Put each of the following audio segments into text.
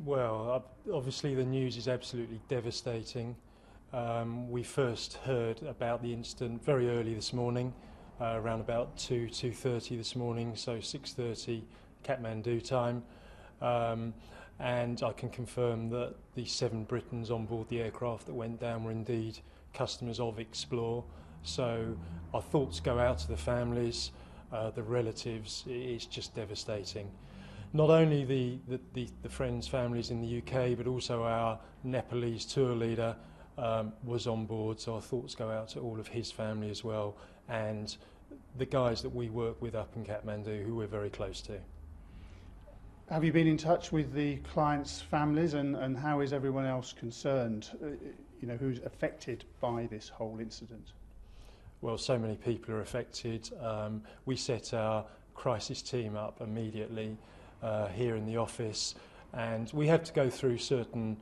Well, obviously the news is absolutely devastating. We first heard about the incident very early this morning, around about 2:30 this morning, so 6:30 Kathmandu time. And I can confirm that the 7 Britons on board the aircraft that went down were indeed customers of Explore. So our thoughts go out to the families, the relatives. It's just devastating. Not only the friends' families in the UK, but also our Nepalese tour leader was on board, so our thoughts go out to all of his family as well, and the guys that we work with up in Kathmandu, who we're very close to. Have you been in touch with the clients' families, and how is everyone else concerned, who's affected by this whole incident? Well, so many people are affected. We set our crisis team up immediately here in the office, and we had to go through certain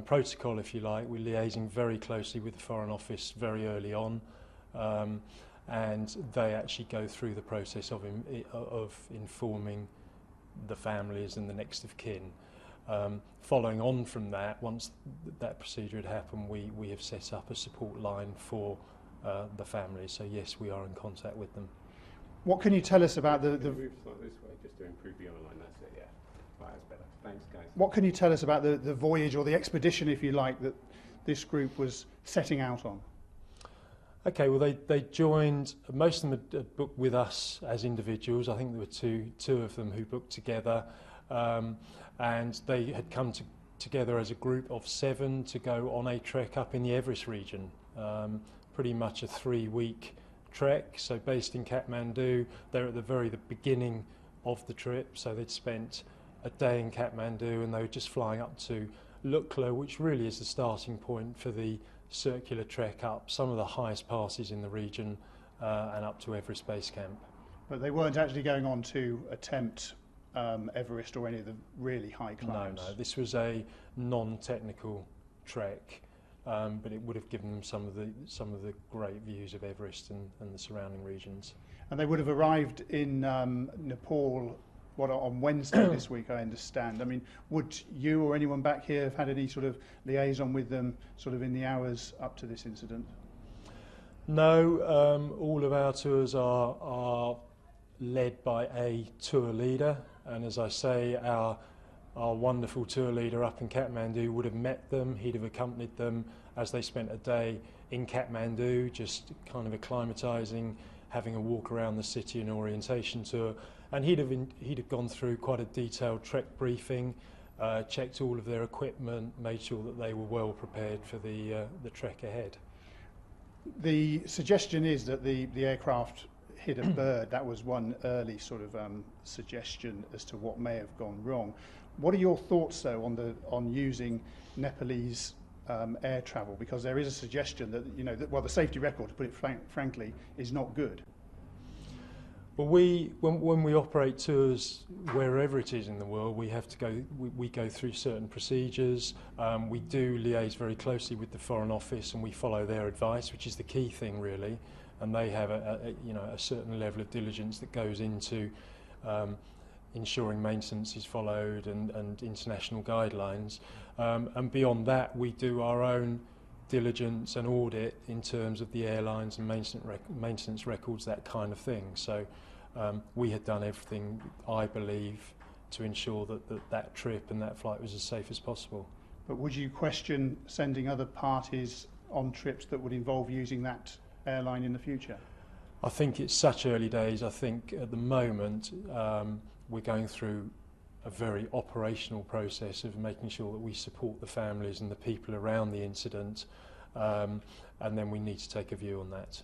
protocol, if you like. We're liaising very closely with the Foreign Office very early on, and they actually go through the process of informing the families and the next of kin. Following on from that, once that procedure had happened, we have set up a support line for the families. So yes, we are in contact with them. What can you tell us about the move slightly this way just to improve the online? That's it. Yeah, right, that's better. Thanks, guys. What can you tell us about the voyage or the expedition, if you like, that this group was setting out on? Okay, well they joined, most of them had booked with us as individuals. I think there were two of them who booked together, and they had come together as a group of 7 to go on a trek up in the Everest region, pretty much a 3-week trek. So based in Kathmandu, they're at the beginning of the trip, so they'd spent a day in Kathmandu and they were just flying up to Lukla, which really is the starting point for the circular trek up some of the highest passes in the region and up to Everest Base Camp. But they weren't actually going on to attempt Everest or any of the really high climbs? No, this was a non-technical trek, but it would have given them some of the great views of Everest and the surrounding regions. And they would have arrived in Nepal on Wednesday this week, I understand. I mean, would you or anyone back here have had any sort of liaison with them sort of in the hours up to this incident? No, all of our tours are led by a tour leader, and as I say, our wonderful tour leader up in Kathmandu would have met them. He'd have accompanied them as they spent a day in Kathmandu, just kind of acclimatising, having a walk around the city, an orientation tour, and he'd have gone through quite a detailed trek briefing, checked all of their equipment, made sure that they were well prepared for the trek ahead. The suggestion is that the aircraft hit a bird. That was one early sort of suggestion as to what may have gone wrong. What are your thoughts, though, on using Nepalese air travel? Because there is a suggestion that, the safety record, to put it frankly, is not good. Well, when we operate tours wherever it is in the world, we have to go. We go through certain procedures. We do liaise very closely with the Foreign Office, and we follow their advice, which is the key thing, really. And they have a certain level of diligence that goes into ensuring maintenance is followed and international guidelines. And beyond that, we do our own diligence and audit in terms of the airlines and maintenance records, that kind of thing. So we had done everything, I believe, to ensure that trip and that flight was as safe as possible. But would you question sending other parties on trips that would involve using that airline in the future? I think it's such early days. I think at the moment we're going through a very operational process of making sure that we support the families and the people around the incident, and then we need to take a view on that.